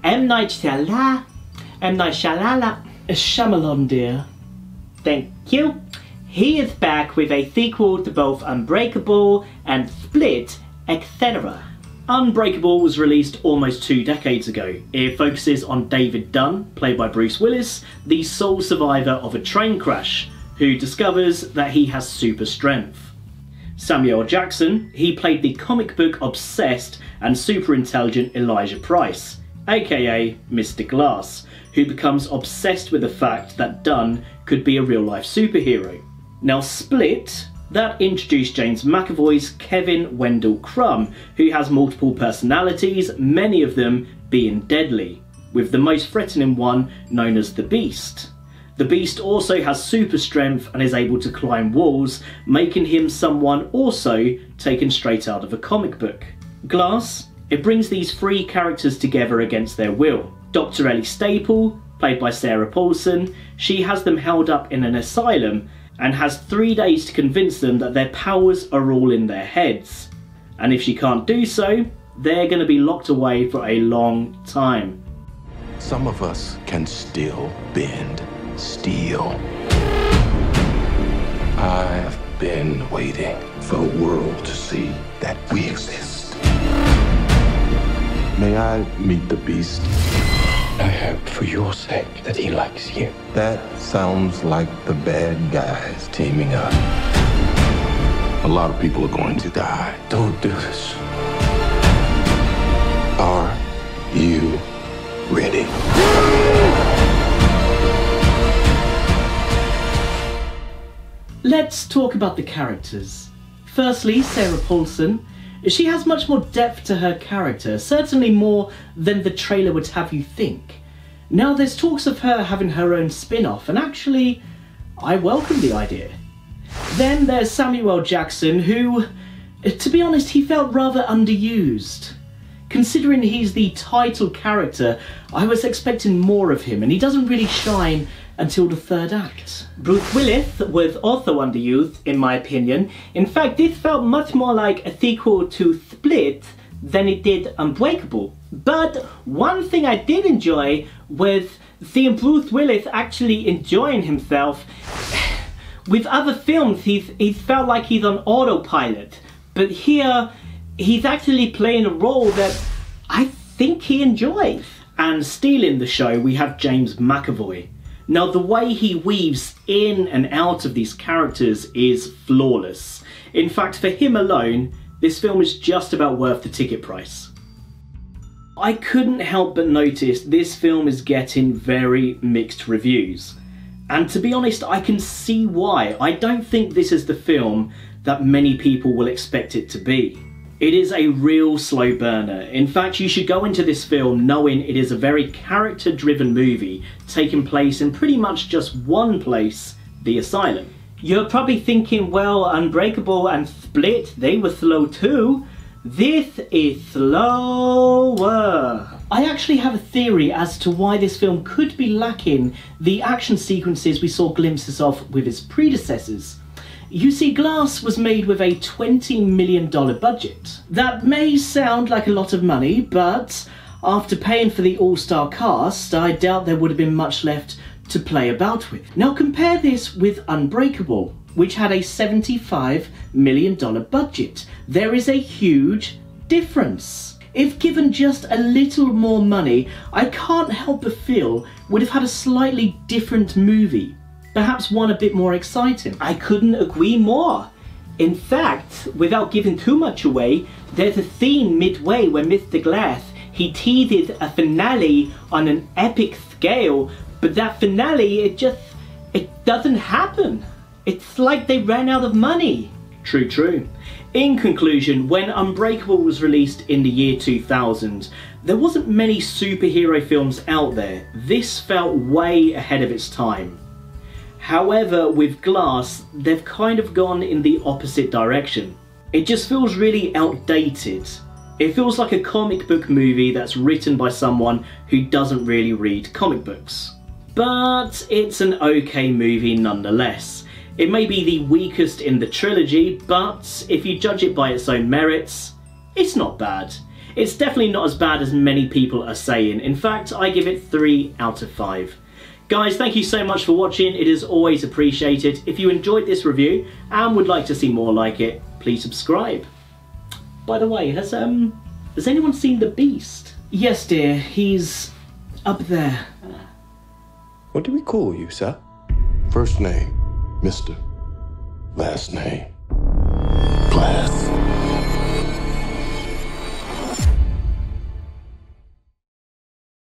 M. Night Shyamalan. Shyamalan, dear. Thank you. He is back with a sequel to both Unbreakable and Split, etc. Unbreakable was released almost 2 decades ago. It focuses on David Dunn, played by Bruce Willis, the sole survivor of a train crash, who discovers that he has super strength. Samuel Jackson, he played the comic book obsessed and super intelligent Elijah Price, aka Mr. Glass, who becomes obsessed with the fact that Dunn could be a real-life superhero. Now Split, that introduced James McAvoy's Kevin Wendell Crumb, who has multiple personalities, many of them being deadly, with the most threatening one known as the Beast. The Beast also has super strength and is able to climb walls, making him someone also taken straight out of a comic book. Glass, it brings these 3 characters together against their will. Dr. Ellie Staple, played by Sarah Paulson, she has them held up in an asylum and has 3 days to convince them that their powers are all in their heads. And if she can't do so, they're going to be locked away for a long time. Some of us can still bend steel. I've been waiting for the world to see that we exist. May I meet the Beast? I hope for your sake that he likes you. That sounds like the bad guys teaming up. A lot of people are going to die. Don't do this. Are you ready? Let's talk about the characters. Firstly, Sarah Paulson. She has much more depth to her character, certainly more than the trailer would have you think. Now there's talks of her having her own spin-off, and actually, I welcome the idea. Then there's Samuel Jackson, who, to be honest, he felt rather underused. Considering he's the title character, I was expecting more of him, and he doesn't really shine until the 3rd act. Bruce Willis was also underused, in my opinion. In fact, this felt much more like a sequel to Split than it did Unbreakable. But one thing I did enjoy was seeing Bruce Willis actually enjoying himself. With other films, he's felt like he's on autopilot. But here, he's actually playing a role that I think he enjoys. And stealing the show, we have James McAvoy. Now the way he weaves in and out of these characters is flawless. In fact, for him alone, this film is just about worth the ticket price. I couldn't help but notice this film is getting very mixed reviews. And to be honest, I can see why. I don't think this is the film that many people will expect it to be. It is a real slow burner. In fact, you should go into this film knowing it is a very character-driven movie taking place in pretty much just one place, the asylum. You're probably thinking, well, Unbreakable and Split, they were slow too. This is slower. I actually have a theory as to why this film could be lacking the action sequences we saw glimpses of with its predecessors. You see, Glass was made with a $20 million budget. That may sound like a lot of money, but after paying for the all-star cast, I doubt there would have been much left to play about with. Now compare this with Unbreakable, which had a $75 million budget. There is a huge difference. If given just a little more money, I can't help but feel would have had a slightly different movie. Perhaps one a bit more exciting. I couldn't agree more. In fact, without giving too much away, there's a scene midway where Mr. Glass, he teases a finale on an epic scale, but that finale, it doesn't happen. It's like they ran out of money. True, true. In conclusion, when Unbreakable was released in the year 2000, there wasn't many superhero films out there. This felt way ahead of its time. However, with Glass, they've kind of gone in the opposite direction. It just feels really outdated. It feels like a comic book movie that's written by someone who doesn't really read comic books. But it's an okay movie nonetheless. It may be the weakest in the trilogy, but if you judge it by its own merits, it's not bad. It's definitely not as bad as many people are saying. In fact, I give it 3 out of 5. Guys, thank you so much for watching. It is always appreciated. If you enjoyed this review and would like to see more like it, please subscribe. By the way, has anyone seen the Beast? Yes, dear. He's up there. What do we call you, sir? First name, Mr. Last name, Glass.